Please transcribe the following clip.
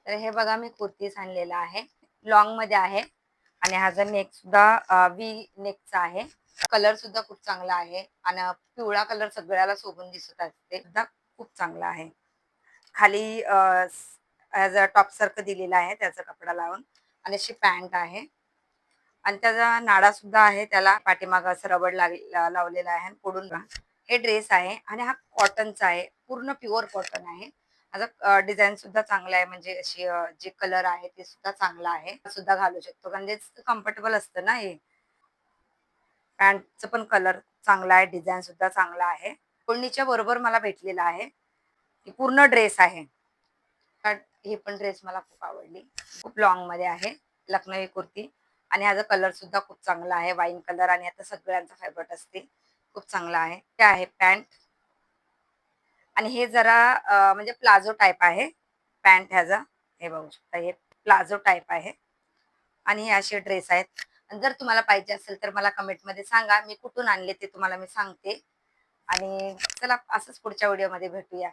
तर हे बघा मी कुर्तीज आणलेला आहे. लॉंग मध्ये आहे आणि ह्याचा नेक सुद्धा वी नेकचा आहे. कलर सुद्धा खूप चांगला आहे आणि पिवळा कलर सगळ्याला शोभून दिसत असते. सुद्धा खूप चांगला आहे. खाली ॲज अ टॉप सारखं दिलेलं आहे त्याचा कपडा लावून आणि अशी पॅन्ट आहे आणि त्याचा नाडा सुद्धा आहे. त्याला पाठीमागं असं रबड लावलेलं आहे. पुढून हे ड्रेस आहे आणि हा कॉटनचा आहे. पूर्ण प्युअर कॉटन आहे. आता डिझाईन सुद्धा चांगला आहे. म्हणजे अशी जे कलर आहे ते सुद्धा चांगला आहे. सुद्धा घालू शकतो म्हणजे कम्फर्टेबल असतं ना हे. पॅन्टचं पण कलर चांगला आहे. डिझाईन सुद्धा चांगला आहे. ओढणीच्या बरोबर मला भेटलेला आहे. ही पूर्ण ड्रेस आहे. ही पण ड्रेस मला खूप आवडली. खूप लॉंग मध्ये आहे. लखनवी कुर्ती आणि ह्याचा कलर सुद्धा खूप चांगला आहे. वाईन कलर आणि आता सगळ्यांचा फेवरेट असते. खूप चांगला आहे. ते आहे पॅन्ट आणि हे जरा म्हणजे प्लाझो टाइप आहे. पॅन्ट ह्याचा हे बघू शकता. हे प्लाझो टाइप आहे आणि हे असे ड्रेस आहेत. आणि जर तुम्हाला पाहिजे असेल तर मला कमेंटमध्ये सांगा. मी कुठून आणले ते तुम्हाला मी सांगते. आणि चला असंच पुढच्या व्हिडिओमध्ये भेटूया.